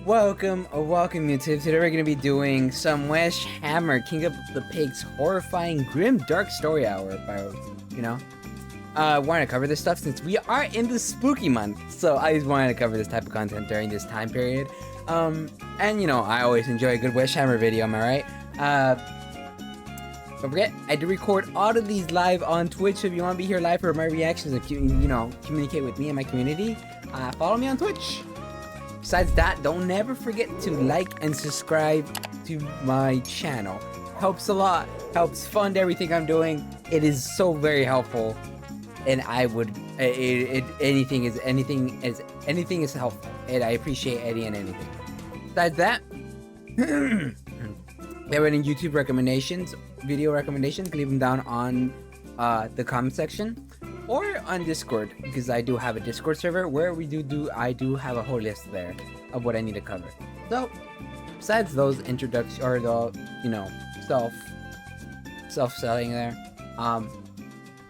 Welcome, YouTube. Today we're gonna be doing some Warhammer King of the Pigs horrifying grim dark story hour about, wanted to cover this stuff since we are in the spooky month. So I just wanted to cover this type of content during this time period. And I always enjoy a good Warhammer video, am I right? Don't forget, I do record all of these live on Twitch, so if you want to be here live for my reactions and communicate with me and my community, follow me on Twitch. Besides that, don't never forget to like and subscribe to my channel. Helps a lot, helps fund everything I'm doing. It is so very helpful, and I would anything is helpful, and I appreciate any and anything. Besides that, if you have any YouTube recommendations, video recommendations, leave them down on the comment section. Or on Discord, because I do have a Discord server where I do have a whole list there of what I need to cover. So, besides those introductions or the self-selling there,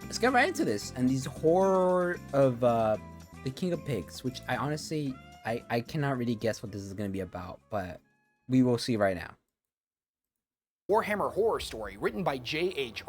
let's get right into this and these horror of the King of Pigs, which I honestly I cannot really guess what this is going to be about, but we will see right now. Warhammer horror story written by J.H.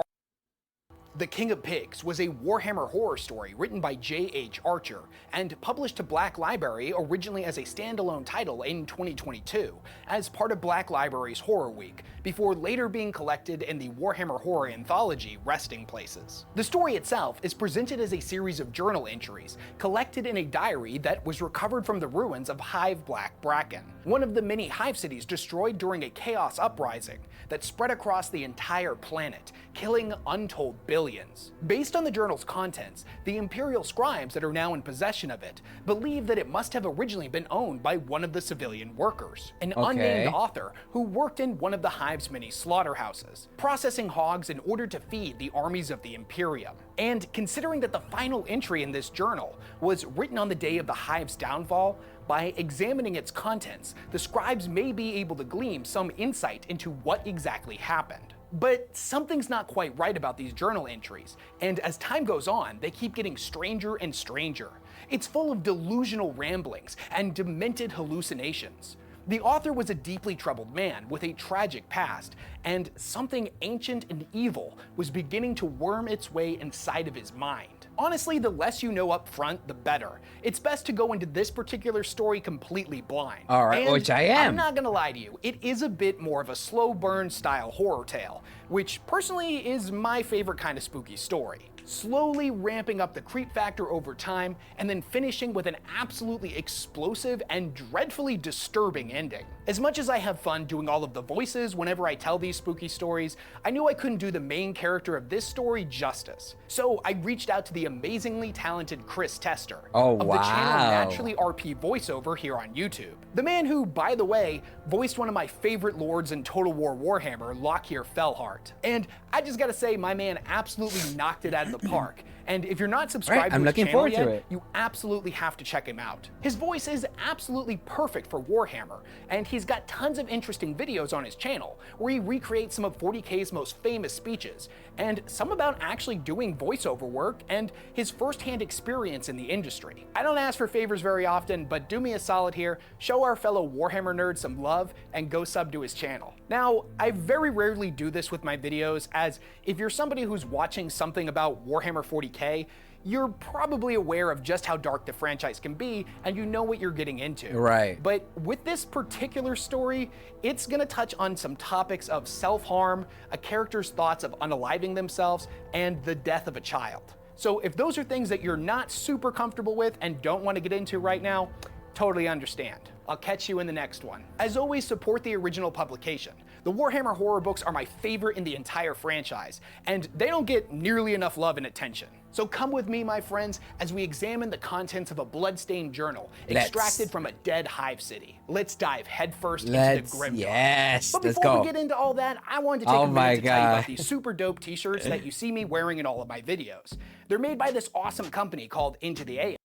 The King of Pigs was a Warhammer horror story written by J.H. Archer and published to Black Library originally as a standalone title in 2022 as part of Black Library's Horror Week, before later being collected in the Warhammer Horror Anthology Resting Places. The story itself is presented as a series of journal entries collected in a diary that was recovered from the ruins of Hive Black Bracken, one of the many hive cities destroyed during a chaos uprising that spread across the entire planet, killing untold billions. Based on the journal's contents, the Imperial scribes that are now in possession of it believe that it must have originally been owned by one of the civilian workers, an unnamed author who worked in one of the Hive's many slaughterhouses, processing hogs in order to feed the armies of the Imperium. And considering that the final entry in this journal was written on the day of the Hive's downfall, by examining its contents, the scribes may be able to glean some insight into what exactly happened. But something's not quite right about these journal entries, and as time goes on, they keep getting stranger and stranger. It's full of delusional ramblings and demented hallucinations. The author was a deeply troubled man with a tragic past, and something ancient and evil was beginning to worm its way inside of his mind. Honestly, the less you know up front, the better. It's best to go into this particular story completely blind. Alright, which I am. I'm not gonna lie to you, it is a bit more of a slow burn style horror tale, which personally is my favorite kind of spooky story. Slowly ramping up the creep factor over time, and then finishing with an absolutely explosive and dreadfully disturbing ending. As much as I have fun doing all of the voices whenever I tell these spooky stories, I knew I couldn't do the main character of this story justice. So I reached out to the amazingly talented Chris Tester of the channel Naturally RP Voiceover here on YouTube. The man who, by the way, voiced one of my favorite lords in Total War Warhammer, Lockyer Fellhart. And I just gotta say, my man absolutely knocked it out of the park. And if you're not subscribed to his channel yet, you absolutely have to check him out. His voice is absolutely perfect for Warhammer, and he's got tons of interesting videos on his channel where he recreates some of 40k's most famous speeches, and some about actually doing voiceover work and his first-hand experience in the industry. I don't ask for favors very often, but do me a solid here, show our fellow Warhammer nerds some love and go sub to his channel. Now, I very rarely do this with my videos, as if you're somebody who's watching something about Warhammer 40k, you're probably aware of just how dark the franchise can be, and you know what you're getting into. Right. But with this particular story, it's gonna touch on some topics of self-harm, a character's thoughts of unaliving themselves, and the death of a child. So if those are things that you're not super comfortable with and don't want to get into right now, totally understand. I'll catch you in the next one. As always, support the original publication. The Warhammer horror books are my favorite in the entire franchise, and they don't get nearly enough love and attention. So come with me, my friends, as we examine the contents of a bloodstained journal extracted from a dead hive city. Let's dive headfirst into the grimdark. Yes, but before we get into all that, I wanted to take a minute to tell you about these super dope t-shirts that you see me wearing in all of my videos. They're made by this awesome company called Into the AM.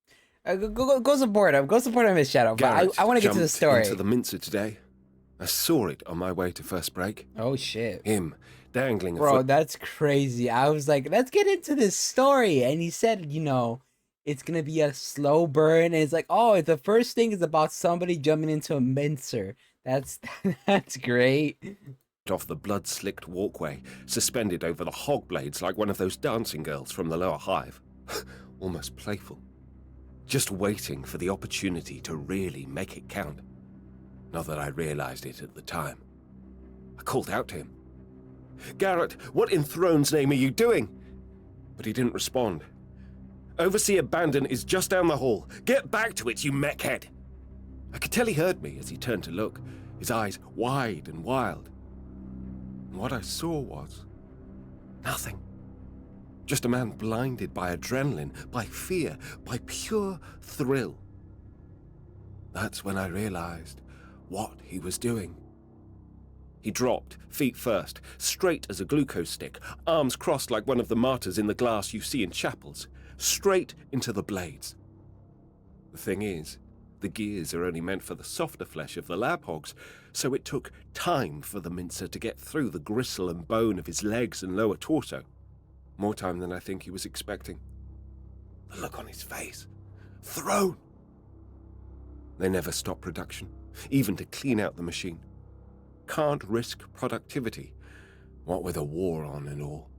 Go support him. Go support him in his channel. But I want to get to the story. Into the mincer today. I saw it on my way to first break. Oh shit. Him dangling a Bro, foot. that's crazy. I was like, let's get into this story. And he said, it's gonna be a slow burn, and it's like, oh, the first thing is about somebody jumping into a mincer. That's that's great. Off the blood-slicked walkway, suspended over the hog blades like one of those dancing girls from the lower hive. Almost playful. Just waiting for the opportunity to really make it count. Not that I realized it at the time. I called out to him. "Garrett, what in Throne's name are you doing?" But he didn't respond. "Overseer Bandon is just down the hall. Get back to it, you mechhead." I could tell he heard me as he turned to look, his eyes wide and wild. And what I saw was nothing. Just a man blinded by adrenaline, by fear, by pure thrill. That's when I realized what he was doing. He dropped, feet first, straight as a glucose stick, arms crossed like one of the martyrs in the glass you see in chapels, straight into the blades. The thing is, the gears are only meant for the softer flesh of the lab hogs, so it took time for the mincer to get through the gristle and bone of his legs and lower torso. More time than I think he was expecting. The look on his face. Throne! They never stop production, even to clean out the machine. Can't risk productivity, what with a war on and all.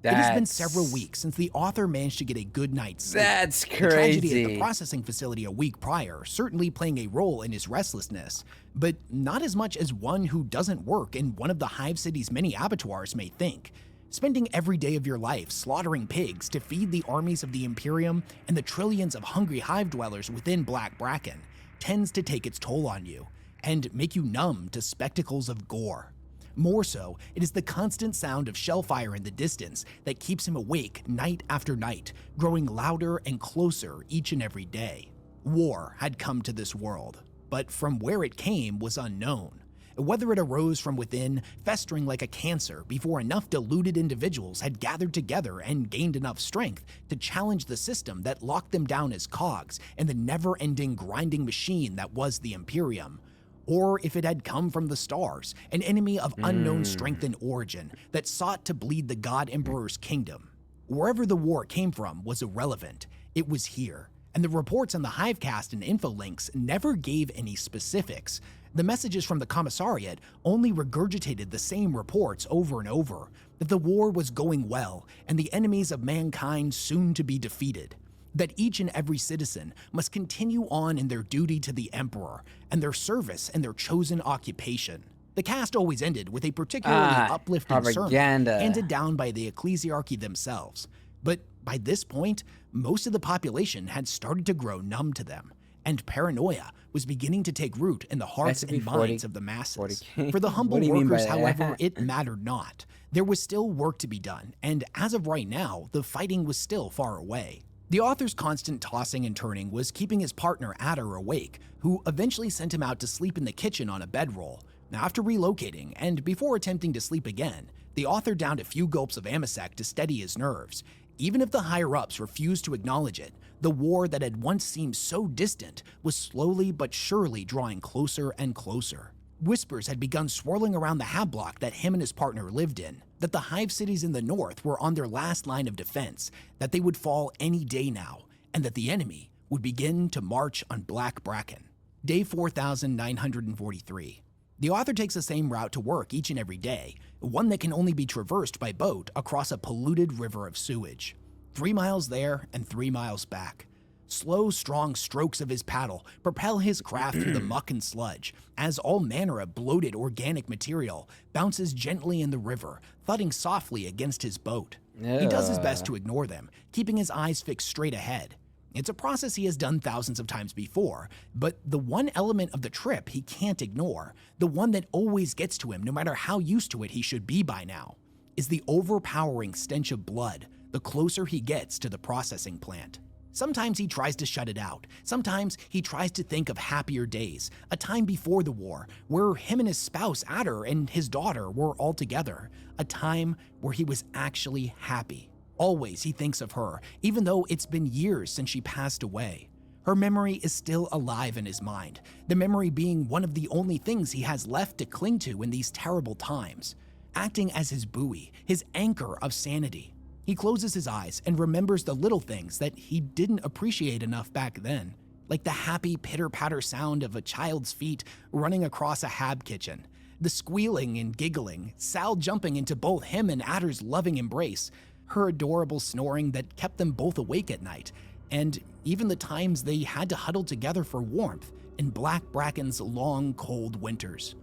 It has been several weeks since the author managed to get a good night's sleep. That's The tragedy at the crazy. processing facility a week prior certainly playing a role in his restlessness, but not as much as one who doesn't work in one of the Hive City's many abattoirs may think. Spending every day of your life slaughtering pigs to feed the armies of the Imperium and the trillions of hungry hive dwellers within Black Bracken tends to take its toll on you and make you numb to spectacles of gore. More so, it is the constant sound of shellfire in the distance that keeps him awake night after night, growing louder and closer each and every day. War had come to this world, but from where it came was unknown. Whether it arose from within, festering like a cancer before enough deluded individuals had gathered together and gained enough strength to challenge the system that locked them down as cogs in the never-ending grinding machine that was the Imperium, or if it had come from the stars, an enemy of unknown strength and origin that sought to bleed the God Emperor's kingdom. Wherever the war came from was irrelevant. It was here, and the reports on the Hivecast and info links never gave any specifics. The messages from the commissariat only regurgitated the same reports over and over, that the war was going well and the enemies of mankind soon to be defeated, that each and every citizen must continue on in their duty to the Emperor and their service and their chosen occupation. The cast always ended with a particularly uplifting sermon handed down by the ecclesiarchy themselves. But by this point, most of the population had started to grow numb to them, and paranoia was beginning to take root in the hearts and minds of the masses. 40K. For the humble What do you mean by workers, that? however, it mattered not. There was still work to be done, and as of right now, the fighting was still far away. The author's constant tossing and turning was keeping his partner Adder awake, who eventually sent him out to sleep in the kitchen on a bedroll. After relocating, and before attempting to sleep again, the author downed a few gulps of Amasec to steady his nerves. Even if the higher-ups refused to acknowledge it, the war that had once seemed so distant was slowly but surely drawing closer and closer. Whispers had begun swirling around the hab block that him and his partner lived in, that the hive cities in the north were on their last line of defense, that they would fall any day now, and that the enemy would begin to march on Black Bracken. Day 4943. The author takes the same route to work each and every day, one that can only be traversed by boat across a polluted river of sewage. 3 miles there and 3 miles back. Slow, strong strokes of his paddle propel his craft through the muck and sludge, as all manner of bloated organic material bounces gently in the river, thudding softly against his boat. He does his best to ignore them, keeping his eyes fixed straight ahead. It's a process he has done thousands of times before, but the one element of the trip he can't ignore, the one that always gets to him no matter how used to it he should be by now, is the overpowering stench of blood the closer he gets to the processing plant. Sometimes he tries to shut it out. Sometimes he tries to think of happier days, a time before the war, where him and his spouse Adder and his daughter were all together, a time where he was actually happy. Always he thinks of her, even though it's been years since she passed away. Her memory is still alive in his mind, the memory being one of the only things he has left to cling to in these terrible times, acting as his buoy, his anchor of sanity. He closes his eyes and remembers the little things that he didn't appreciate enough back then, like the happy pitter-patter sound of a child's feet running across a hab kitchen, the squealing and giggling, Sal jumping into both him and Adder's loving embrace, her adorable snoring that kept them both awake at night, and even the times they had to huddle together for warmth in Black Bracken's long, cold winters.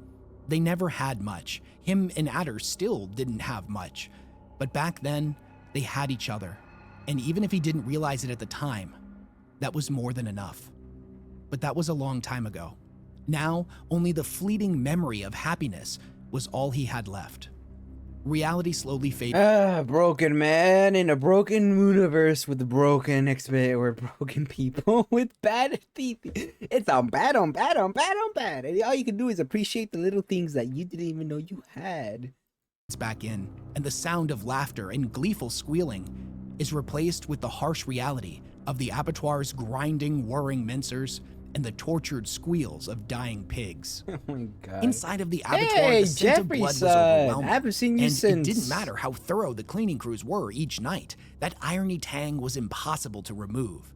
They never had much. Him and Adder still didn't have much. But back then, they had each other. And even if he didn't realize it at the time, that was more than enough. But that was a long time ago. Now, only the fleeting memory of happiness was all he had left. Reality slowly faded. Broken man in a broken universe with broken or broken people with bad teeth. It's on bad on bad on bad on bad. And all you can do is appreciate the little things that you didn't even know you had. It's back in, and the sound of laughter and gleeful squealing is replaced with the harsh reality of the abattoir's grinding, whirring mincers and the tortured squeals of dying pigs. Oh my god. Inside of the abattoir, the scent of blood was overwhelming. I haven't seen you and since. It didn't matter how thorough the cleaning crews were each night. That irony tang was impossible to remove.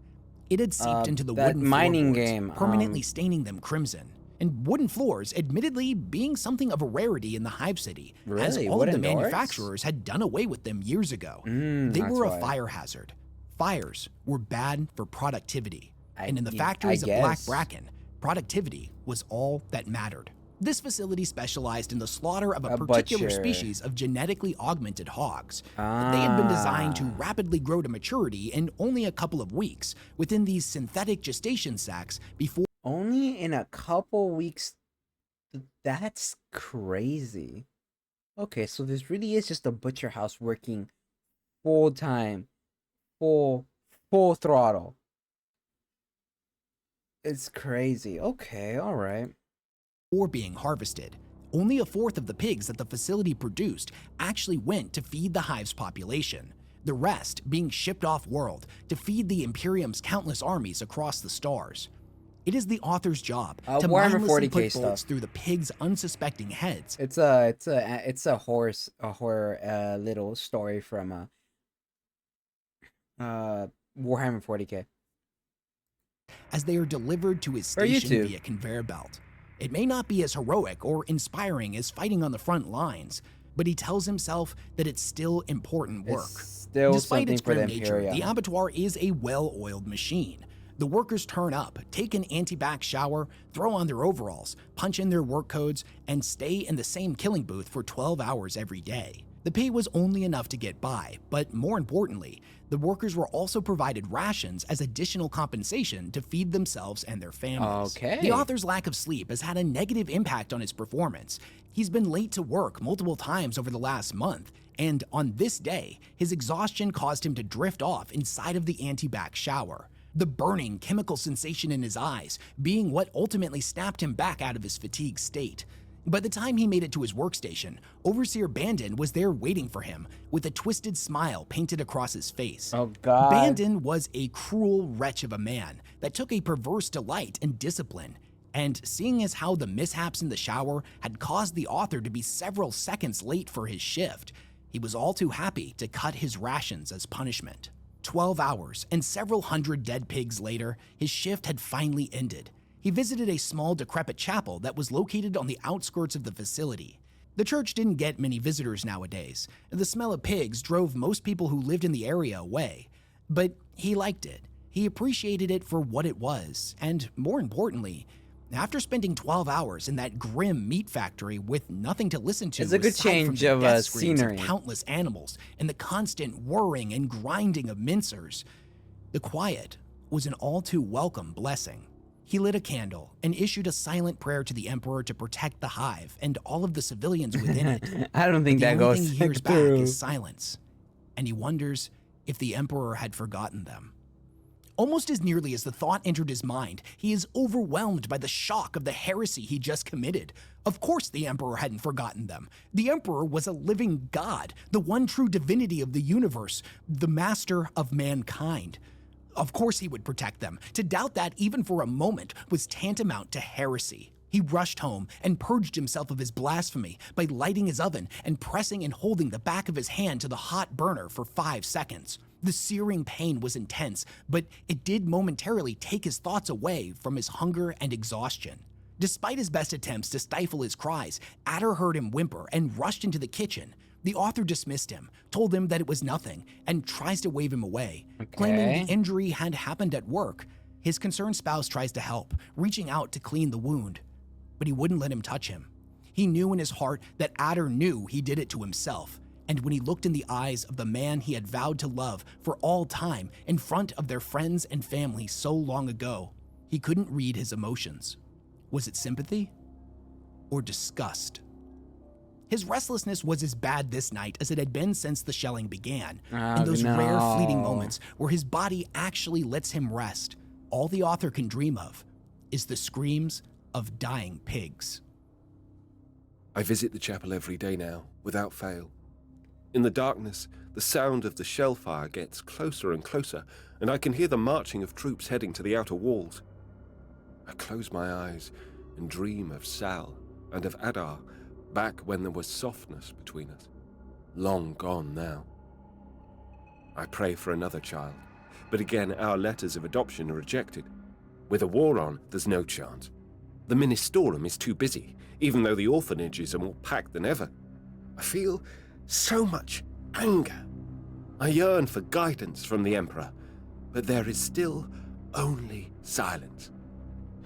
It had seeped into the that wooden mining floorboards, game, permanently staining them crimson. And wooden floors, admittedly being something of a rarity in the Hive City, as Really? all of the Wooden doors? manufacturers had done away with them years ago. They That's were a why. fire hazard. Fires were bad for productivity. And in the I factories of Black guess. Bracken, productivity was all that mattered. This facility specialized in the slaughter of a particular butcher. species of genetically augmented hogs. They had been designed to Ah. rapidly grow to maturity in only a couple of weeks within these synthetic gestation sacs before Only in a couple weeks. That's crazy. Okay, so this really is just a butcher house working full time, full throttle. It's crazy. Okay, all right. being harvested. Only a fourth of the pigs that the facility produced actually went to feed the hive's population, the rest being shipped off-world to feed the Imperium's countless armies across the stars. It is the author's job to Warhammer mindlessly 40k put stuff. bolts through the pigs' unsuspecting heads. It's a horror little story from Warhammer 40k. As they are delivered to his Or station YouTube. via conveyor belt. It may not be as heroic or inspiring as fighting on the front lines, but he tells himself that it's still important work. It's still Despite something its for the grim nature, Imperium. the abattoir is a well-oiled machine. The workers turn up, take an anti-bac shower, throw on their overalls, punch in their work codes, and stay in the same killing booth for 12 hours every day. The pay was only enough to get by, but more importantly, the workers were also provided rations as additional compensation to feed themselves and their families. Okay. The author's lack of sleep has had a negative impact on his performance. He's been late to work multiple times over the last month, and on this day, his exhaustion caused him to drift off inside of the anti-bac shower. The burning chemical sensation in his eyes being what ultimately snapped him back out of his fatigue state. By the time he made it to his workstation, Overseer Bandon was there waiting for him with a twisted smile painted across his face. Oh god. Bandon was a cruel wretch of a man that took a perverse delight in discipline, and seeing as how the mishaps in the shower had caused the author to be several seconds late for his shift, he was all too happy to cut his rations as punishment. 12 hours and several hundred dead pigs later, his shift had finally ended. He visited a small decrepit chapel that was located on the outskirts of the facility. The church didn't get many visitors nowadays. The smell of pigs drove most people who lived in the area away. But he liked it. He appreciated it for what it was, and more importantly, after spending 12 hours in that grim meat factory with nothing to listen to It's a good aside from change the of, death screams scenery. countless animals and the constant whirring and grinding of mincers, the quiet was an all too welcome blessing. He lit a candle and issued a silent prayer to the Emperor to protect the hive and all of the civilians within it. I don't think The that only goes thing he hears back through. is silence, and he wonders if the Emperor had forgotten them. Almost as nearly as the thought entered his mind, he is overwhelmed by the shock of the heresy he just committed. Of course the Emperor hadn't forgotten them. The Emperor was a living god, the one true divinity of the universe, the master of mankind. Of course he would protect them. To doubt that even for a moment was tantamount to heresy. He rushed home and purged himself of his blasphemy by lighting his oven and pressing and holding the back of his hand to the hot burner for 5 seconds. The searing pain was intense, but it did momentarily take his thoughts away from his hunger and exhaustion. Despite his best attempts to stifle his cries, Adder heard him whimper and rushed into the kitchen. The author dismissed him, told him that it was nothing, and tries to wave him away, claiming the injury had happened at work. His concerned spouse tries to help, reaching out to clean the wound, but he wouldn't let him touch him. He knew in his heart that Adder knew he did it to himself, and when he looked in the eyes of the man he had vowed to love for all time in front of their friends and family so long ago, he couldn't read his emotions. Was it sympathy or disgust? His restlessness was as bad this night as it had been since the shelling began. In those rare fleeting moments where his body actually lets him rest, all the author can dream of is the screams of dying pigs. I visit the chapel every day now, without fail. In the darkness, the sound of the shell fire gets closer and closer, and I can hear the marching of troops heading to the outer walls. I close my eyes and dream of Sal and of Adar, back when there was softness between us. Long gone now. I pray for another child, but again our letters of adoption are rejected. With a war on, there's no chance. The Ministorum is too busy, even though the orphanages are more packed than ever. I feel so much anger. I yearn for guidance from the Emperor, but there is still only silence.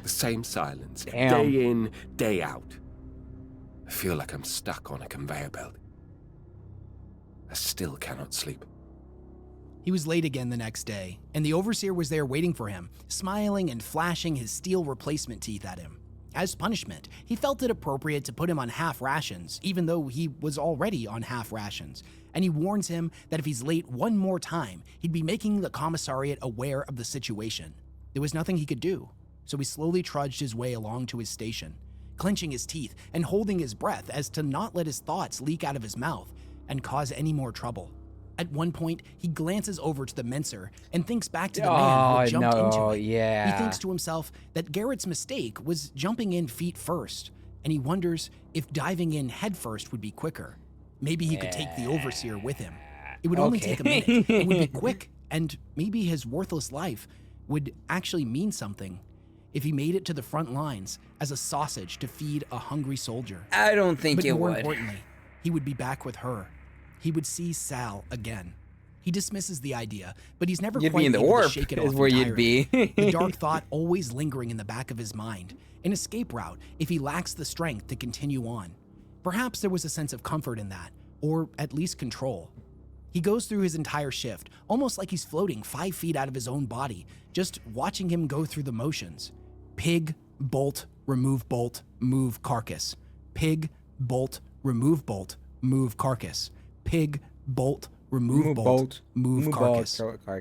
The same silence, day in, day out. I feel like I'm stuck on a conveyor belt. I still cannot sleep. He was late again the next day, and the overseer was there waiting for him, smiling and flashing his steel replacement teeth at him. As punishment, he felt it appropriate to put him on half rations, even though he was already on half rations, and he warns him that if he's late one more time, he'd be making the commissariat aware of the situation. There was nothing he could do, so he slowly trudged his way along to his station, clenching his teeth and holding his breath as to not let his thoughts leak out of his mouth and cause any more trouble. At one point, he glances over to the Menser and thinks back to the man who had jumped into it. He thinks to himself that Garrett's mistake was jumping in feet first, and he wonders if diving in head first would be quicker. Maybe he could take the overseer with him. It would only take a minute, it would be quick, and maybe his worthless life would actually mean something if he made it to the front lines as a sausage to feed a hungry soldier. I don't think it But more would. importantly, he would be back with her. He would see Sal again. He dismisses the idea, but he's never You'd quite be in the able to warp shake it is off where entirely. you'd be. The dark thought always lingering in the back of his mind, an escape route if he lacks the strength to continue on. Perhaps there was a sense of comfort in that, or at least control. He goes through his entire shift, almost like he's floating 5 feet out of his own body, just watching him go through the motions. Pig, bolt, remove bolt, move carcass. Pig, bolt, remove bolt, move carcass. Pig, bolt, remove bolt, move carcass.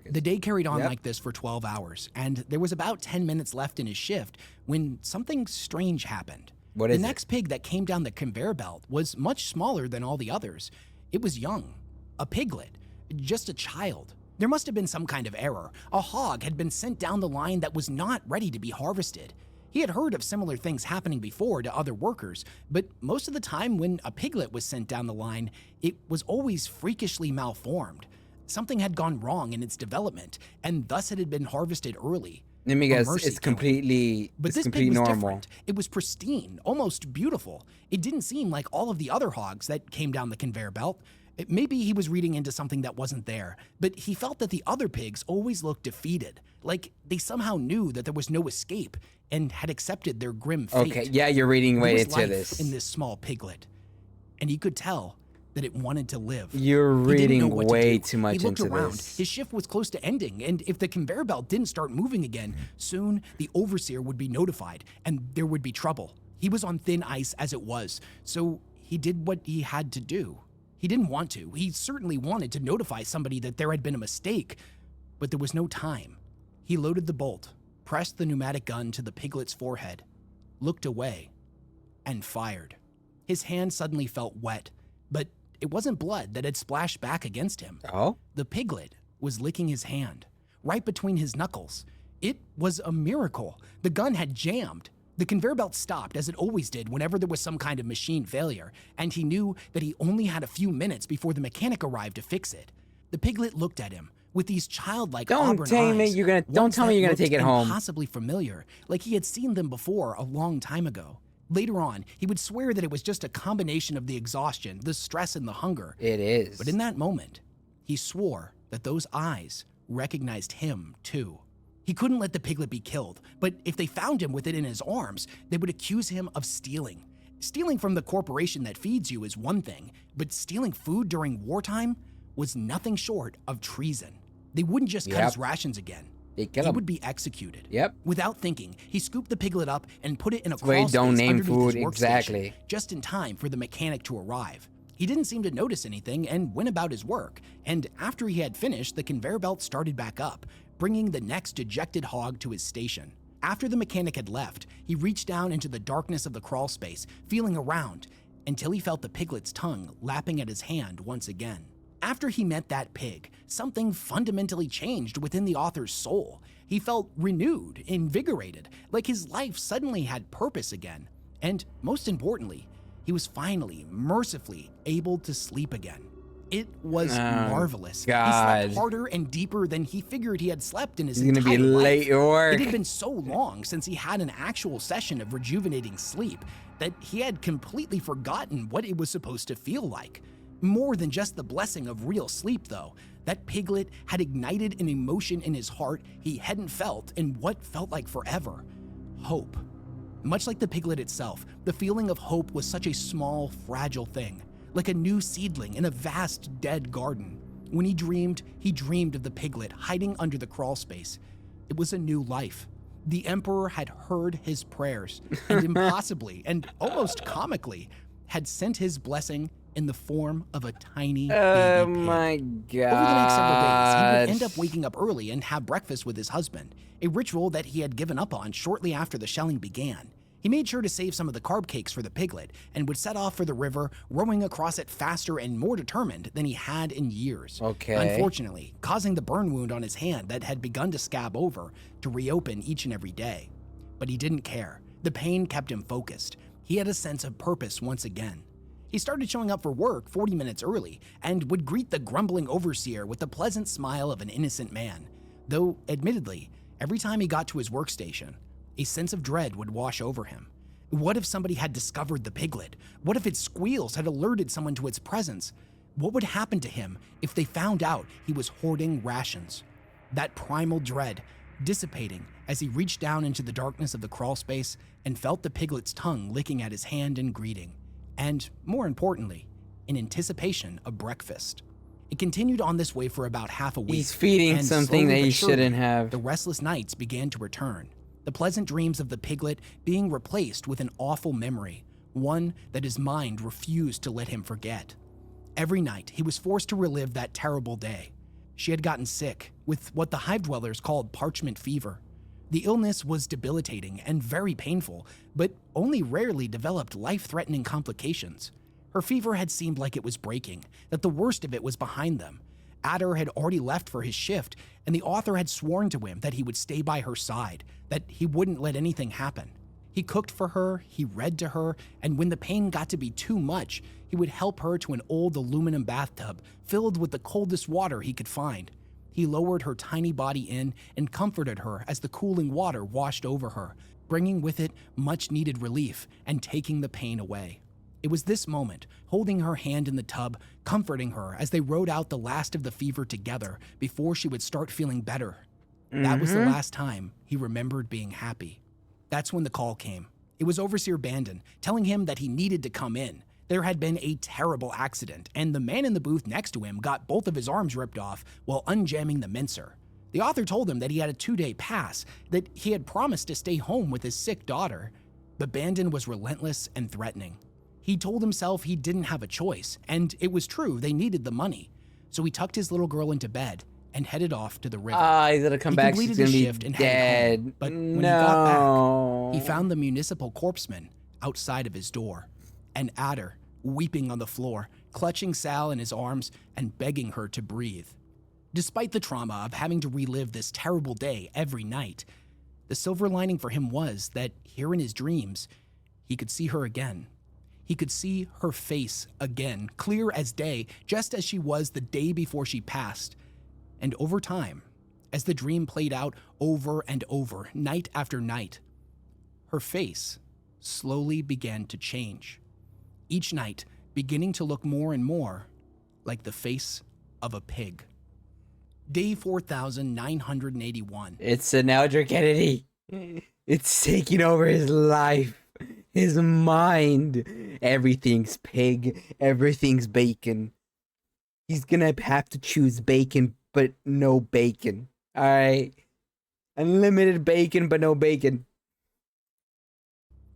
The day carried on like this for 12 hours, and there was about 10 minutes left in his shift when something strange happened. What is the next pig that came down the conveyor belt was much smaller than all the others. It was young, a piglet, just a child. There must have been some kind of error. A hog had been sent down the line that was not ready to be harvested. He had heard of similar things happening before to other workers, but most of the time when a piglet was sent down the line, it was always freakishly malformed. Something had gone wrong in its development, and thus it had been harvested early. Let me guess, it's killing. completely, But it's this completely pig was normal. different. It was pristine, almost beautiful. It didn't seem like all of the other hogs that came down the conveyor belt. Maybe he was reading into something that wasn't there, but he felt that the other pigs always looked defeated, like they somehow knew that there was no escape and had accepted their grim fate. Okay, yeah, you're reading way There was into life this. in this small piglet, and he could tell that it wanted to live. You're He didn't know reading what to way do. too much He looked into around. this. His shift was close to ending, and if the conveyor belt didn't start moving again, soon the overseer would be notified, and there would be trouble. He was on thin ice as it was, so he did what he had to do. He didn't want to. He certainly wanted to notify somebody that there had been a mistake, but there was no time. He loaded the bolt, pressed the pneumatic gun to the piglet's forehead, looked away, and fired. His hand suddenly felt wet, but it wasn't blood that had splashed back against him. Oh? The piglet was licking his hand, right between his knuckles. It was a miracle. The gun had jammed. The conveyor belt stopped, as it always did whenever there was some kind of machine failure, and he knew that he only had a few minutes before the mechanic arrived to fix it. The piglet looked at him with these childlike auburn Don't tell me eyes, you're gonna. Don't ones tell me that you're gonna looked take it home. impossibly familiar, like he had seen them before a long time ago. Later on, he would swear that it was just a combination of the exhaustion, the stress, and the hunger. It is. But in that moment, he swore that those eyes recognized him too. He couldn't let the piglet be killed, but if they found him with it in his arms, they would accuse him of stealing. Stealing from the corporation that feeds you is one thing, but stealing food during wartime was nothing short of treason. They wouldn't just cut his rations again. They kill He him. would be executed. Yep. Without thinking, he scooped the piglet up and put it in a That's why crawl you don't space name underneath food, his workstation, exactly. just in time for the mechanic to arrive. He didn't seem to notice anything and went about his work, and after he had finished, the conveyor belt started back up, bringing the next dejected hog to his station. After the mechanic had left, he reached down into the darkness of the crawl space, feeling around, until he felt the piglet's tongue lapping at his hand once again. After he met that pig, something fundamentally changed within the author's soul. He felt renewed, invigorated, like his life suddenly had purpose again. And most importantly, he was finally, mercifully able to sleep again. It was marvelous. God. He slept harder and deeper than he figured he had slept in his He's gonna entire be life. late at work. It had been so long since he had an actual session of rejuvenating sleep that he had completely forgotten what it was supposed to feel like. More than just the blessing of real sleep, though, that piglet had ignited an emotion in his heart he hadn't felt in what felt like forever: hope. Much like the piglet itself, the feeling of hope was such a small, fragile thing, like a new seedling in a vast, dead garden. When he dreamed of the piglet hiding under the crawl space. It was a new life. The Emperor had heard his prayers, and impossibly, and almost comically, had sent his blessing in the form of a tiny baby Oh pig. my god. Over the next several days, he would end up waking up early and have breakfast with his husband, a ritual that he had given up on shortly after the shelling began. He made sure to save some of the carb cakes for the piglet and would set off for the river, rowing across it faster and more determined than he had in years. Okay. Unfortunately, causing the burn wound on his hand that had begun to scab over to reopen each and every day. But he didn't care. The pain kept him focused. He had a sense of purpose once again. He started showing up for work 40 minutes early and would greet the grumbling overseer with the pleasant smile of an innocent man. Though, admittedly, every time he got to his workstation, a sense of dread would wash over him. What if somebody had discovered the piglet? What if its squeals had alerted someone to its presence? What would happen to him if they found out he was hoarding rations? That primal dread dissipating as he reached down into the darkness of the crawl space and felt the piglet's tongue licking at his hand in greeting. And, more importantly, in anticipation of breakfast. It continued on this way for about half a week. He's feeding and something slowly that he but surely, shouldn't have. The restless nights began to return, the pleasant dreams of the piglet being replaced with an awful memory, one that his mind refused to let him forget. Every night, he was forced to relive that terrible day. She had gotten sick with what the hive dwellers called parchment fever. The illness was debilitating and very painful, but only rarely developed life-threatening complications. Her fever had seemed like it was breaking, that the worst of it was behind them. Adder had already left for his shift, and the author had sworn to him that he would stay by her side, that he wouldn't let anything happen. He cooked for her, he read to her, and when the pain got to be too much, he would help her to an old aluminum bathtub filled with the coldest water he could find. He lowered her tiny body in and comforted her as the cooling water washed over her, bringing with it much-needed relief and taking the pain away. It was this moment, holding her hand in the tub, comforting her as they rode out the last of the fever together before she would start feeling better. That was the last time he remembered being happy. That's when the call came. It was Overseer Bandon telling him that he needed to come in. There had been a terrible accident, and the man in the booth next to him got both of his arms ripped off while unjamming the mincer. The author told him that he had a 2-day pass, that he had promised to stay home with his sick daughter. But Bandon was relentless and threatening. He told himself he didn't have a choice, and it was true, they needed the money. So he tucked his little girl into bed and headed off to the river. He's gonna come He back, completed she's gonna his be shift and headed dead. home, but when No. he got back, he found the municipal corpseman outside of his door, and Adder weeping on the floor, clutching Sal in his arms and begging her to breathe. Despite the trauma of having to relive this terrible day every night, The silver lining for him was that here in his dreams, he could see her again. He could see her face again, clear as day, just as she was the day before she passed. And over time, as the dream played out over and over, night after night, her face slowly began to change. Each night, beginning to look more and more like the face of a pig. Day 4981. It's an Eldrick Kennedy. It's taking over his life, his mind. Everything's pig, everything's bacon. He's gonna have to choose bacon, but no bacon. Alright? Unlimited bacon, but no bacon.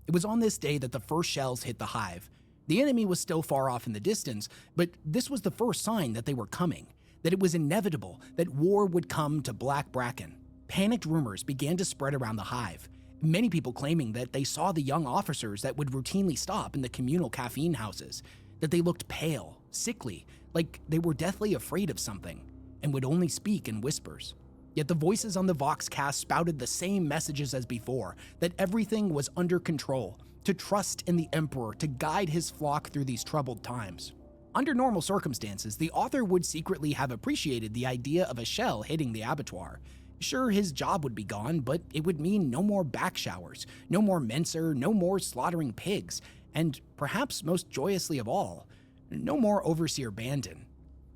It was on this day that the first shells hit the hive. The enemy was still far off in the distance, but this was the first sign that they were coming, that it was inevitable that war would come to Black Bracken. Panicked rumors began to spread around the hive, many people claiming that they saw the young officers that would routinely stop in the communal caffeine houses, that they looked pale, sickly, like they were deathly afraid of something, and would only speak in whispers. Yet the voices on the Voxcast spouted the same messages as before, that everything was under control, to trust in the Emperor to guide his flock through these troubled times. Under normal circumstances, the author would secretly have appreciated the idea of a shell hitting the abattoir. Sure, his job would be gone, but it would mean no more back showers, no more menser, no more slaughtering pigs, and perhaps most joyously of all, no more Overseer Bandon.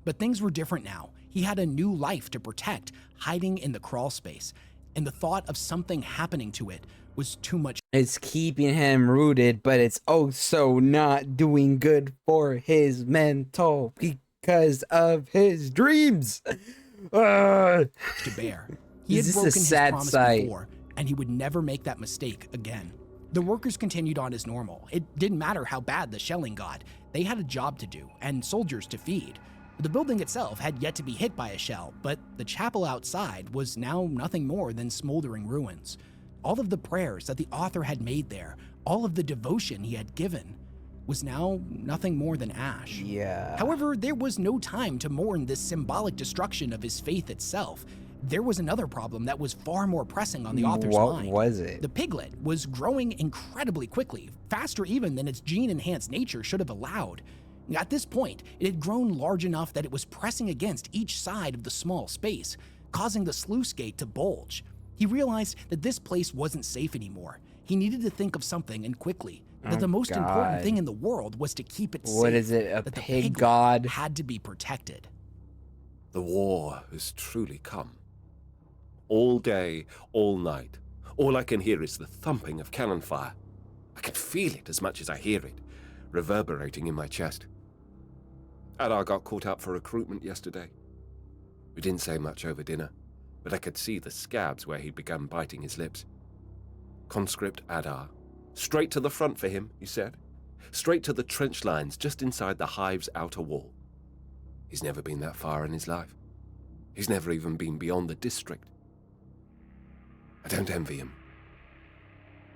But things were different now. He had a new life to protect, hiding in the crawl space, and the thought of something happening to it was too much. It's keeping him rooted, but it's also not doing good for his mental because of his dreams. To bear. He had This is a broken his sad promise sight. before, and he would never make that mistake again. The workers continued on as normal. It didn't matter how bad the shelling got. They had a job to do and soldiers to feed. The building itself had yet to be hit by a shell, but the chapel outside was now nothing more than smoldering ruins. All of the prayers that the author had made there, all of the devotion he had given, was now nothing more than ash. Yeah. However, there was no time to mourn this symbolic destruction of his faith itself. There was another problem that was far more pressing on the author's mind. What was it? The piglet was growing incredibly quickly, faster even than its gene-enhanced nature should have allowed. At this point, it had grown large enough that it was pressing against each side of the small space, causing the sluice gate to bulge. He realized that this place wasn't safe anymore. He needed to think of something, and quickly. That the most important God. thing in the world was to keep it safe. What is it, a that the pig piglet god? had to be protected. The war has truly come. All day, all night, all I can hear is the thumping of cannon fire. I can feel it as much as I hear it, reverberating in my chest. Adar got caught up for recruitment yesterday. We didn't say much over dinner, but I could see the scabs where he'd begun biting his lips. Conscript Adar. Straight to the front for him, he said. Straight to the trench lines just inside the hive's outer wall. He's never been that far in his life. He's never even been beyond the district. I don't envy him.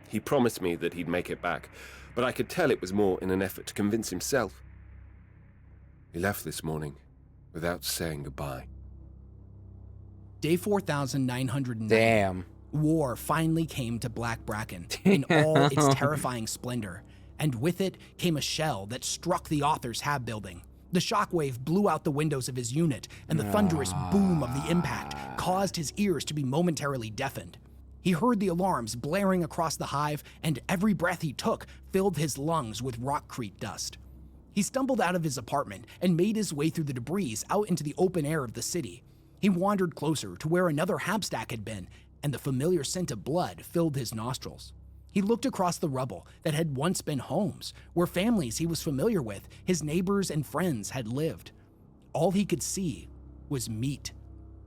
He promised me that he'd make it back, but I could tell it was more in an effort to convince himself. He left this morning without saying goodbye. Day 4909. Damn. War finally came to Black Bracken in all its terrifying splendor, and with it came a shell that struck the author's hab building. The shockwave blew out the windows of his unit, and the thunderous boom of the impact caused his ears to be momentarily deafened. He heard the alarms blaring across the hive, and every breath he took filled his lungs with rockcrete dust. He stumbled out of his apartment and made his way through the debris out into the open air of the city. He wandered closer to where another habstack had been, and the familiar scent of blood filled his nostrils. He looked across the rubble that had once been homes, where families he was familiar with, his neighbors and friends, had lived. All he could see was meat.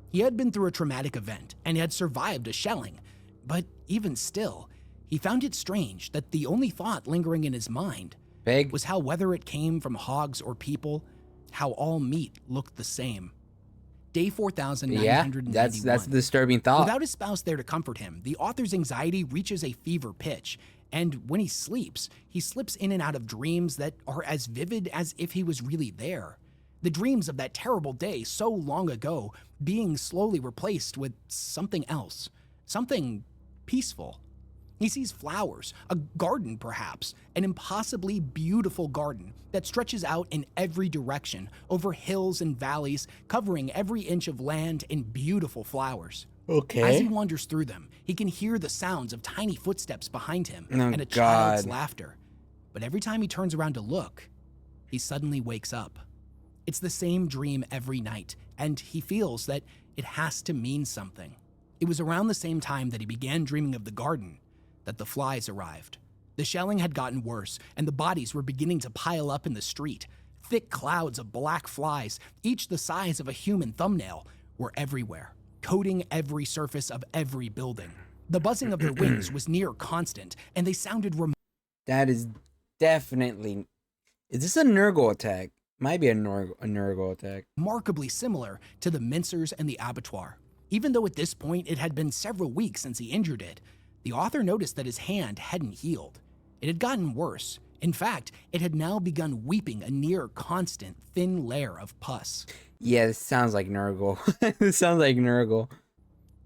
He had been through a traumatic event and had survived a shelling, but even still, he found it strange that the only thought lingering in his mind Pig? was how, whether it came from hogs or people, how all meat looked the same. Day 4991. Yeah, that's a disturbing thought. Without his spouse there to comfort him, the author's anxiety reaches a fever pitch, and when he sleeps, he slips in and out of dreams that are as vivid as if he was really there. The dreams of that terrible day so long ago being slowly replaced with something else, something peaceful. He sees flowers, a garden perhaps, an impossibly beautiful garden that stretches out in every direction, over hills and valleys, covering every inch of land in beautiful flowers. Okay. As he wanders through them, he can hear the sounds of tiny footsteps behind him Oh, and a child's God. laughter. But every time he turns around to look, he suddenly wakes up. It's the same dream every night, and he feels that it has to mean something. It was around the same time that he began dreaming of the garden that the flies arrived. The shelling had gotten worse, and the bodies were beginning to pile up in the street. Thick clouds of black flies, each the size of a human thumbnail, were everywhere, coating every surface of every building. The buzzing of their wings was near constant, and they sounded That is definitely... Is this a Nurgle attack? Might be a Nurgle attack. remarkably similar to the mincers and the abattoir. Even though at this point it had been several weeks since he injured it, the author noticed that his hand hadn't healed. It had gotten worse. In fact, it had now begun weeping a near constant thin layer of pus. Yeah, this sounds like Nurgle. This sounds like Nurgle.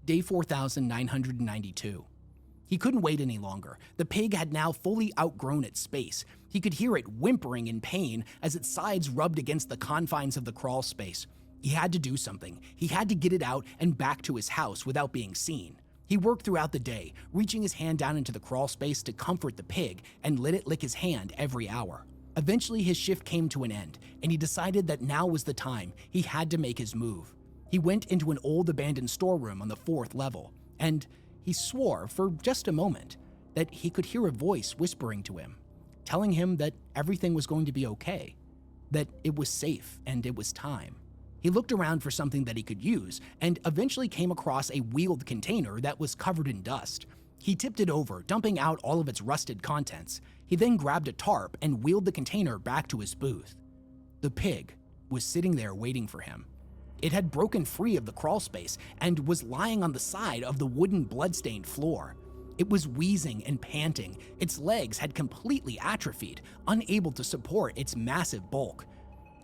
Day 4992. He couldn't wait any longer. The pig had now fully outgrown its space. He could hear it whimpering in pain as its sides rubbed against the confines of the crawl space. He had to do something. He had to get it out and back to his house without being seen. He worked throughout the day, reaching his hand down into the crawl space to comfort the pig and let it lick his hand every hour. Eventually, his shift came to an end, and he decided that now was the time. He had to make his move. He went into an old abandoned storeroom on the 4th level, and he swore for just a moment that he could hear a voice whispering to him, telling him that everything was going to be okay, that it was safe and it was time. He looked around for something that he could use and eventually came across a wheeled container that was covered in dust. He tipped it over, dumping out all of its rusted contents. He then grabbed a tarp and wheeled the container back to his booth. The pig was sitting there waiting for him. It had broken free of the crawl space and was lying on the side of the wooden bloodstained floor. It was wheezing and panting. Its legs had completely atrophied, unable to support its massive bulk.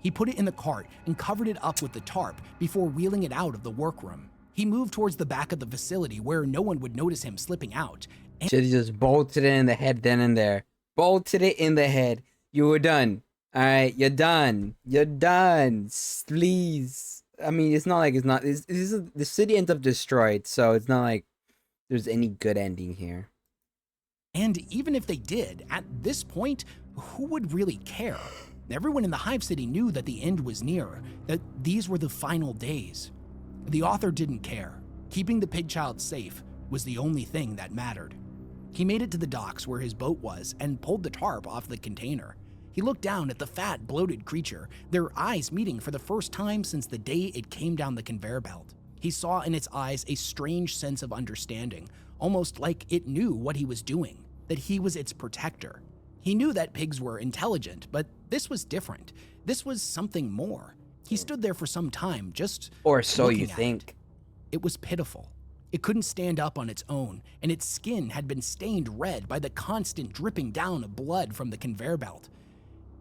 He put it in the cart and covered it up with the tarp before wheeling it out of the workroom. He moved towards the back of the facility where no one would notice him slipping out. Should've just bolted it in the head then and there. Bolted it in the head. You were done. Alright, you're done. You're done. Please. I mean, it's not like it's not... the city ends up destroyed, so it's not like there's any good ending here. And even if they did, at this point, who would really care? Everyone in the Hive City knew that the end was near, that these were the final days. The author didn't care. Keeping the pig child safe was the only thing that mattered. He made it to the docks where his boat was and pulled the tarp off the container. He looked down at the fat, bloated creature, their eyes meeting for the first time since the day it came down the conveyor belt. He saw in its eyes a strange sense of understanding, almost like it knew what he was doing, that he was its protector. He knew that pigs were intelligent, but this was different. This was something more. He stood there for some time, just Or so you looking at think. It was pitiful. It couldn't stand up on its own, and its skin had been stained red by the constant dripping down of blood from the conveyor belt.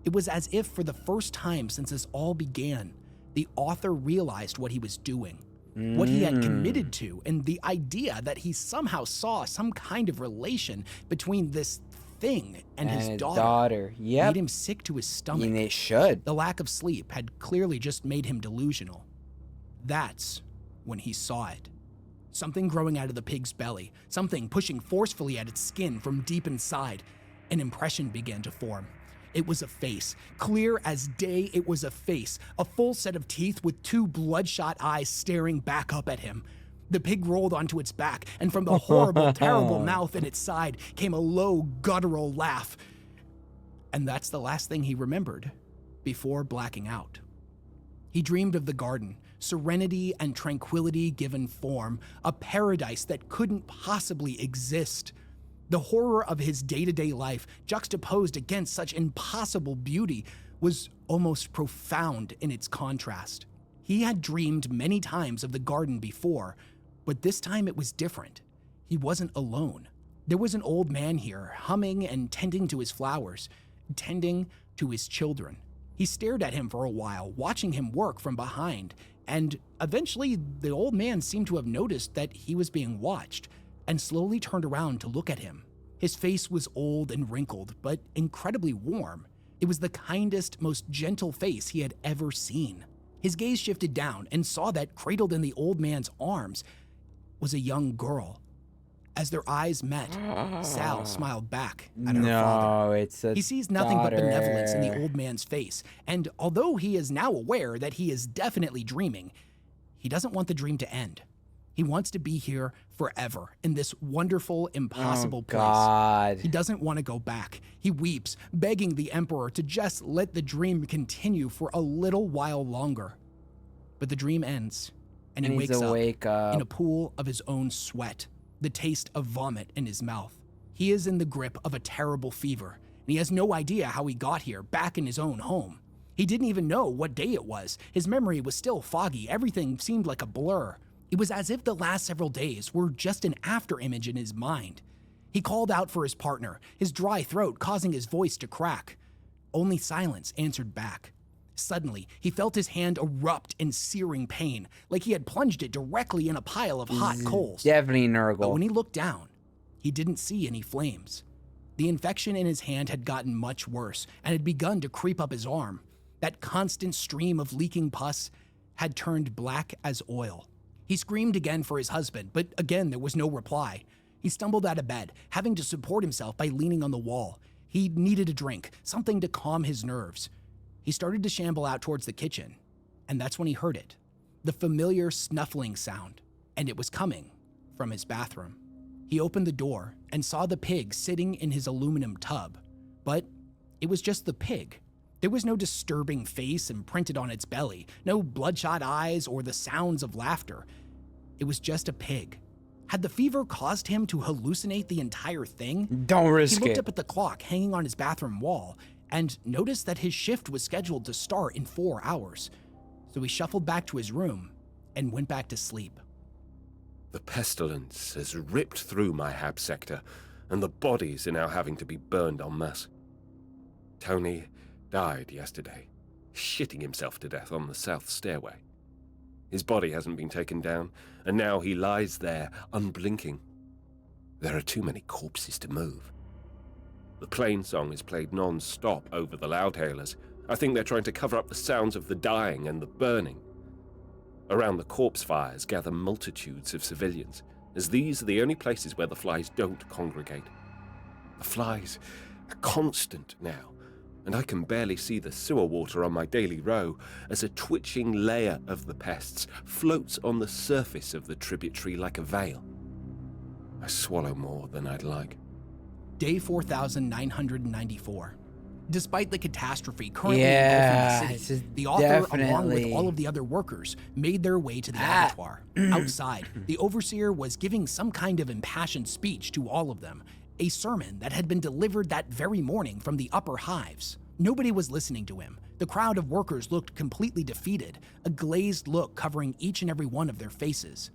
It was as if for the first time since this all began, the author realized what he was doing, what he had committed to, and the idea that he somehow saw some kind of relation between this thing and his daughter. Yep. Made him sick to his stomach. I mean, it should. The lack of sleep had clearly just made him delusional. That's when he saw it. Something growing out of the pig's belly, something pushing forcefully at its skin from deep inside. An impression began to form. It was a face. Clear as day, it was a face. A full set of teeth with 2 bloodshot eyes staring back up at him. The pig rolled onto its back, and from the horrible, terrible mouth at its side came a low, guttural laugh. And that's the last thing he remembered before blacking out. He dreamed of the garden, serenity and tranquility given form, a paradise that couldn't possibly exist. The horror of his day-to-day life, juxtaposed against such impossible beauty, was almost profound in its contrast. He had dreamed many times of the garden before, but this time it was different. He wasn't alone. There was an old man here, humming and tending to his flowers, tending to his children. He stared at him for a while, watching him work from behind, and eventually the old man seemed to have noticed that he was being watched. and slowly turned around to look at him. His face was old and wrinkled, but incredibly warm. It was the kindest, most gentle face he had ever seen. His gaze shifted down and saw that cradled in the old man's arms was a young girl. As their eyes met, Sal smiled back at her father. No, it's a He sees nothing but daughter. benevolence in the old man's face, and although he is now aware that he is definitely dreaming, he doesn't want the dream to end. He wants to be here forever in this wonderful, impossible place. God. He doesn't want to go back. He weeps, begging the Emperor to just let the dream continue for a little while longer. But the dream ends, and he He needs wakes to up wake up. in a pool of his own sweat, the taste of vomit in his mouth. He is in the grip of a terrible fever, and he has no idea how he got here, back in his own home. He didn't even know what day it was. His memory was still foggy. Everything seemed like a blur. It was as if the last several days were just an afterimage in his mind. He called out for his partner, his dry throat causing his voice to crack. Only silence answered back. Suddenly, he felt his hand erupt in searing pain, like he had plunged it directly in a pile of hot coals. Definitely But when Nurgle. he looked down, he didn't see any flames. The infection in his hand had gotten much worse and had begun to creep up his arm. That constant stream of leaking pus had turned black as oil. He screamed again for his husband, but again there was no reply. He stumbled out of bed, having to support himself by leaning on the wall. He needed a drink, something to calm his nerves. He started to shamble out towards the kitchen, and that's when he heard it. The familiar snuffling sound, and it was coming from his bathroom. He opened the door and saw the pig sitting in his aluminum tub, but it was just the pig. There was no disturbing face imprinted on its belly, no bloodshot eyes or the sounds of laughter. It was just a pig. Had the fever caused him to hallucinate the entire thing? Don't He risk looked it. up at the clock hanging on his bathroom wall and noticed that his shift was scheduled to start in 4 hours. So he shuffled back to his room and went back to sleep. The pestilence has ripped through my hab sector, and the bodies are now having to be burned en masse. Tony died yesterday, shitting himself to death on the south stairway. His body hasn't been taken down, and now he lies there, unblinking. There are too many corpses to move. The plane song is played non-stop over the loudhailers. I think they're trying to cover up the sounds of the dying and the burning. Around the corpse fires gather multitudes of civilians, as these are the only places where the flies don't congregate. The flies are constant now, and I can barely see the sewer water on my daily row as a twitching layer of the pests floats on the surface of the tributary like a veil. I swallow more than I'd like. Day 4994. Despite the catastrophe currently Yeah, engulfing this the is city, the author, along with definitely- all of the other workers, made their way to the abattoir. Outside, the overseer was giving some kind of impassioned speech to all of them, a sermon that had been delivered that very morning from the upper hives. Nobody was listening to him. The crowd of workers looked completely defeated, a glazed look covering each and every one of their faces.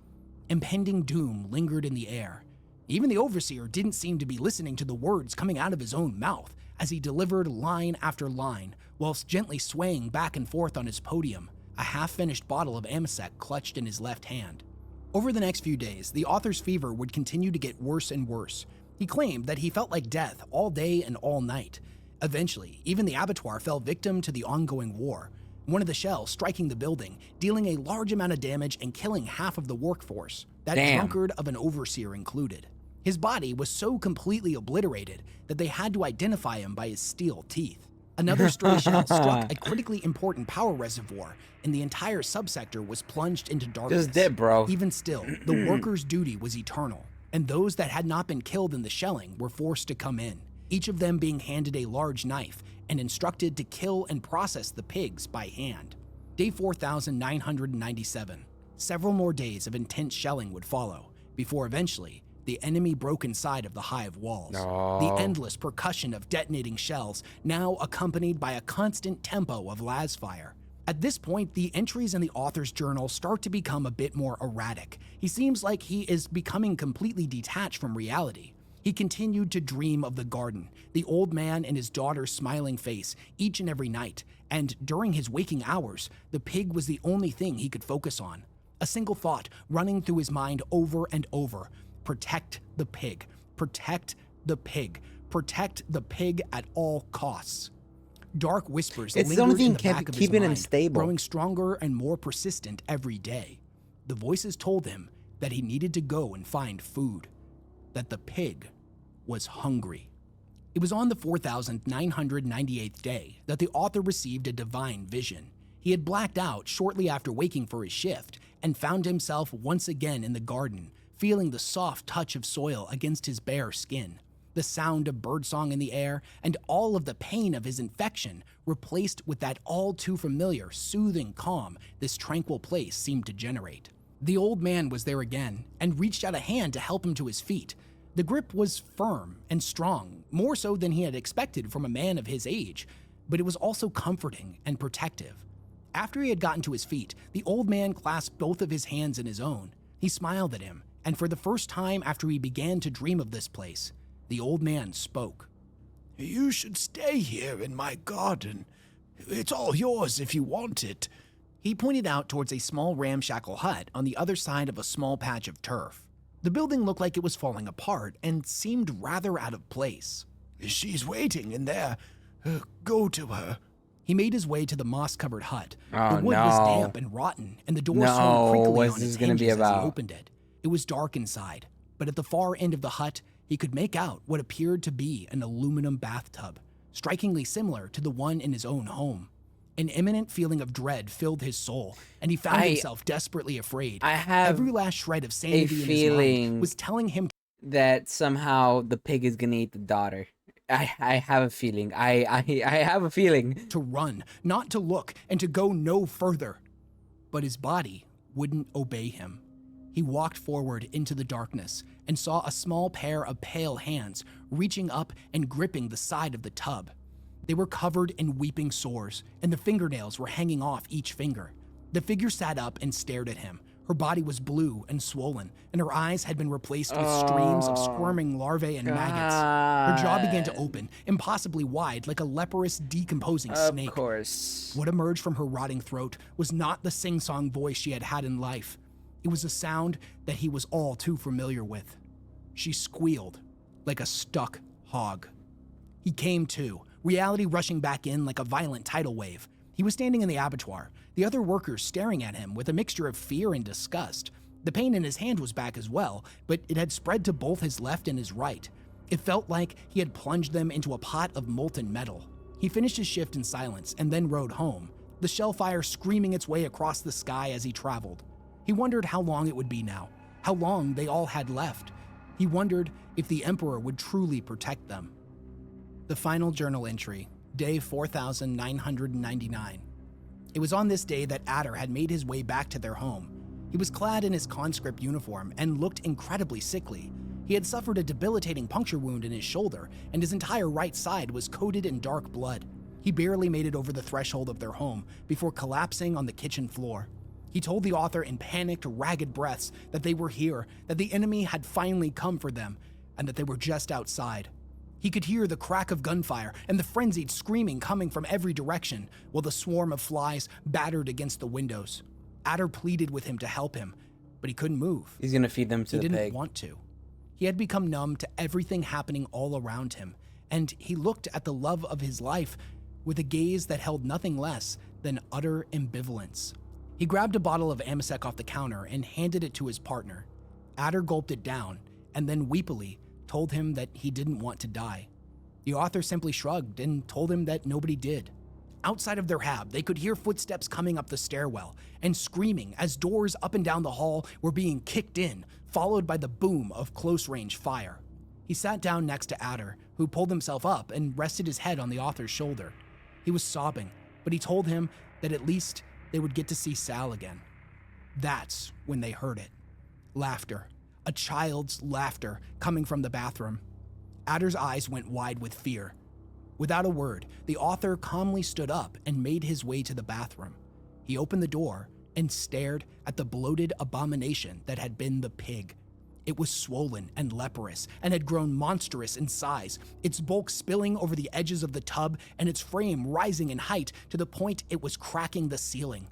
Impending doom lingered in the air. Even the overseer didn't seem to be listening to the words coming out of his own mouth as he delivered line after line, whilst gently swaying back and forth on his podium, a half-finished bottle of Amasec clutched in his left hand. Over the next few days, the author's fever would continue to get worse and worse. He claimed that he felt like death all day and all night. Eventually, even the abattoir fell victim to the ongoing war, one of the shells striking the building, dealing a large amount of damage and killing half of the workforce, that Damn. drunkard of an overseer included. His body was so completely obliterated that they had to identify him by his steel teeth. Another stray shell struck a critically important power reservoir, and the entire subsector was plunged into darkness. Just dead, bro. Even still, the workers' duty was eternal, and those that had not been killed in the shelling were forced to come in, each of them being handed a large knife and instructed to kill and process the pigs by hand. Day 4997. Several more days of intense shelling would follow, before eventually, the enemy broke inside of the hive walls. No. The endless percussion of detonating shells, now accompanied by a constant tempo of las fire. At this point, the entries in the author's journal start to become a bit more erratic. He seems like he is becoming completely detached from reality. He continued to dream of the garden, the old man and his daughter's smiling face each and every night, and during his waking hours, the pig was the only thing he could focus on. A single thought running through his mind over and over, protect the pig, protect the pig, protect the pig at all costs. Dark whispers It's the lingered only thing in the back of his keeping him mind, stable. growing stronger and more persistent every day. The voices told him that he needed to go and find food, that the pig was hungry. It was on the 4,998th day that the author received a divine vision. He had blacked out shortly after waking for his shift and found himself once again in the garden, feeling the soft touch of soil against his bare skin, the sound of birdsong in the air, and all of the pain of his infection replaced with that all too familiar, soothing calm this tranquil place seemed to generate. The old man was there again and reached out a hand to help him to his feet. The grip was firm and strong, more so than he had expected from a man of his age, but it was also comforting and protective. After he had gotten to his feet, the old man clasped both of his hands in his own. He smiled at him, and for the first time after he began to dream of this place, the old man spoke. You should stay here in my garden. It's all yours if you want it. He pointed out towards a small ramshackle hut on the other side of a small patch of turf. The building looked like it was falling apart and seemed rather out of place. She's waiting in there. Go to her. He made his way to the moss-covered hut. Oh, the wood was no. damp and rotten, and the door No, swung crinkly what's on this its gonna be hinges as he about? opened it. It was dark inside, but at the far end of the hut, he could make out what appeared to be an aluminum bathtub, strikingly similar to the one in his own home. An imminent feeling of dread filled his soul, and he found himself desperately afraid. I have Every last shred of sanity in his feeling mind was telling him that somehow the pig is gonna eat the daughter. I have a feeling. I have a feeling. to run, not to look, and to go no further. But his body wouldn't obey him. He walked forward into the darkness and saw a small pair of pale hands reaching up and gripping the side of the tub. They were covered in weeping sores, and the fingernails were hanging off each finger. The figure sat up and stared at him. Her body was blue and swollen, and her eyes had been replaced with streams of squirming larvae and maggots. Her jaw began to open, impossibly wide, like a leprous, decomposing snake. Of course. What emerged from her rotting throat was not the sing-song voice she had had in life. It was a sound that he was all too familiar with. She squealed like a stuck hog. He came to, reality rushing back in like a violent tidal wave. He was standing in the abattoir, the other workers staring at him with a mixture of fear and disgust. The pain in his hand was back as well, but it had spread to both his left and his right. It felt like he had plunged them into a pot of molten metal. He finished his shift in silence and then rode home, the shellfire screaming its way across the sky as he traveled. He wondered how long it would be now, how long they all had left. He wondered if the Emperor would truly protect them. The final journal entry, day 4,999. It was on this day that Adder had made his way back to their home. He was clad in his conscript uniform and looked incredibly sickly. He had suffered a debilitating puncture wound in his shoulder, and his entire right side was coated in dark blood. He barely made it over the threshold of their home before collapsing on the kitchen floor. He told the author in panicked, ragged breaths that they were here, that the enemy had finally come for them, and that they were just outside. He could hear the crack of gunfire and the frenzied screaming coming from every direction, while the swarm of flies battered against the windows. Adder pleaded with him to help him, but he couldn't move. He's gonna feed them to He the didn't pig. want to. He had become numb to everything happening all around him, and he looked at the love of his life with a gaze that held nothing less than utter ambivalence. He grabbed a bottle of Amasec off the counter and handed it to his partner. Adder gulped it down, and then weepily told him that he didn't want to die. The author simply shrugged and told him that nobody did. Outside of their hab, they could hear footsteps coming up the stairwell and screaming as doors up and down the hall were being kicked in, followed by the boom of close-range fire. He sat down next to Adder, who pulled himself up and rested his head on the author's shoulder. He was sobbing, but he told him that at least they would get to see Sal again. That's when they heard it. Laughter. A child's laughter coming from the bathroom. Adder's eyes went wide with fear. Without a word, the author calmly stood up and made his way to the bathroom. He opened the door and stared at the bloated abomination that had been the pig. It was swollen and leprous and had grown monstrous in size, its bulk spilling over the edges of the tub and its frame rising in height to the point it was cracking the ceiling.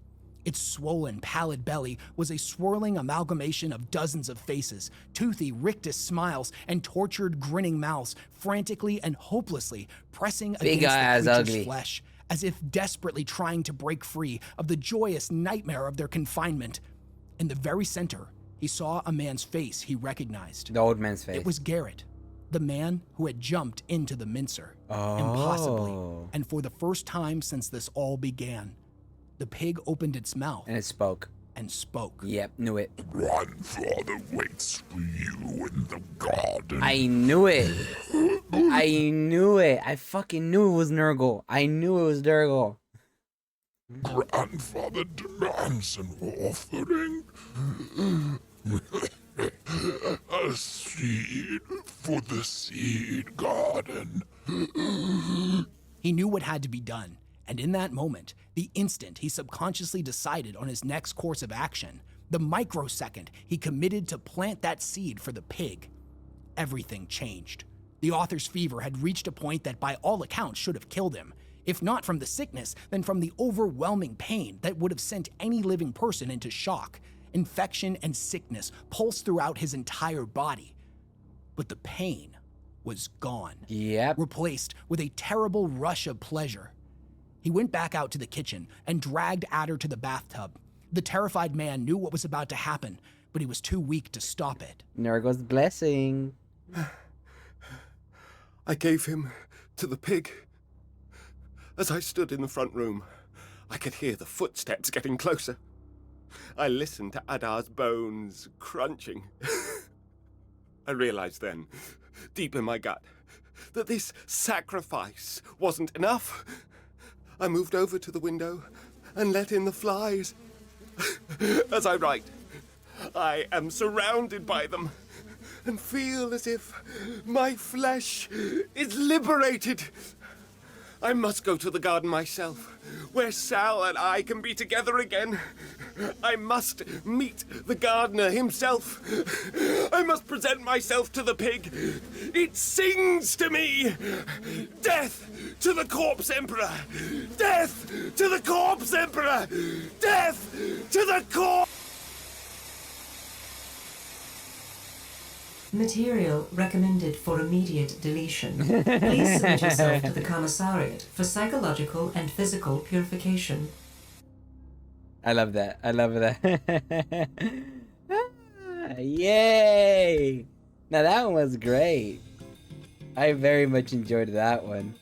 Its swollen, pallid belly was a swirling amalgamation of dozens of faces, toothy, rictus smiles, and tortured, grinning mouths, frantically and hopelessly pressing Big against ass the creature's ugly. flesh, as if desperately trying to break free of the joyous nightmare of their confinement. In the very center, he saw a man's face he recognized. The old man's face. It was Garrett, the man who had jumped into the mincer. Impossibly, and for the first time since this all began, the pig opened its mouth And it spoke. and spoke. Yep, knew it. Grandfather waits for you in the garden. I knew it. I knew it. I fucking knew it was Nurgle. I knew it was Nurgle. Grandfather demands an offering. A seed for the seed garden. He knew what had to be done, and in that moment, the instant he subconsciously decided on his next course of action, the microsecond he committed to plant that seed for the pig, everything changed. The author's fever had reached a point that by all accounts should have killed him, if not from the sickness, then from the overwhelming pain that would have sent any living person into shock. Infection and sickness pulsed throughout his entire body. But the pain was gone. Yep. Replaced with a terrible rush of pleasure. He went back out to the kitchen and dragged Adder to the bathtub. The terrified man knew what was about to happen, but he was too weak to stop it. Nurgle's blessing. I gave him to the pig. As I stood in the front room, I could hear the footsteps getting closer. I listened to Adar's bones crunching. I realized then, deep in my gut, that this sacrifice wasn't enough. I moved over to the window and let in the flies. As I write, I am surrounded by them and feel as if my flesh is liberated. I must go to the garden myself, where Sal and I can be together again. I must meet the gardener himself. I must present myself to the pig. It sings to me. Death to the corpse emperor. Death to the corpse emperor. Death to the corpse. Material recommended for immediate deletion. Please submit yourself to the commissariat for psychological and physical purification. I love that. I love that. Yay! Now that one was great. I very much enjoyed that one.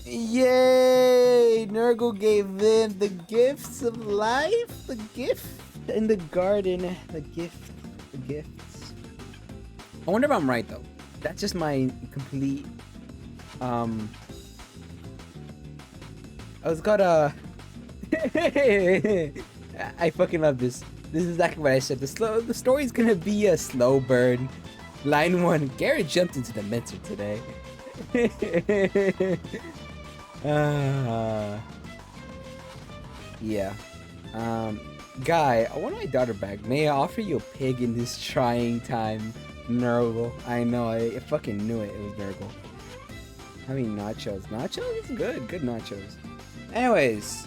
Yay! Nurgle gave them the gifts of life. The gift in the garden. The gift. The gifts. I wonder if I'm right though. That's just my complete I was got I fucking love this. This is exactly what I said. The story's gonna be a slow burn. Line 1, Garrett jumped into the mincer today. Yeah. Guy, I want my daughter back. May I offer you a pig in this trying time? Nurgle. I know, I fucking knew it. It was Nurgle. I mean, nachos. Nachos is good. Good nachos. Anyways,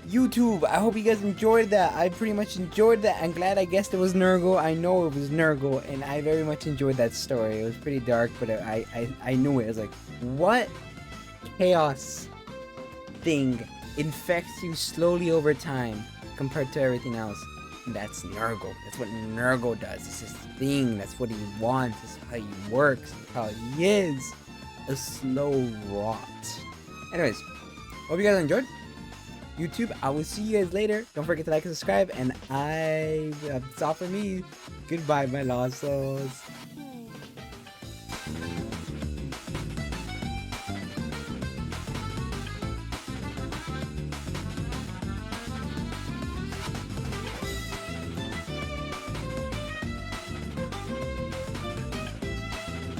YouTube, I hope you guys enjoyed that. I pretty much enjoyed that. I'm glad I guessed it was Nurgle. I know it was Nurgle, and I very much enjoyed that story. It was pretty dark, but I knew it. I was like, what chaos thing infects you slowly over time compared to everything else? And that's Nurgle. That's what Nurgle does. It's his thing. That's what he wants. That's how he works. That's how he is. A slow rot. Anyways, hope you guys enjoyed. YouTube, I will see you guys later. Don't forget to like and subscribe. And that's all for me. Goodbye, my lost souls.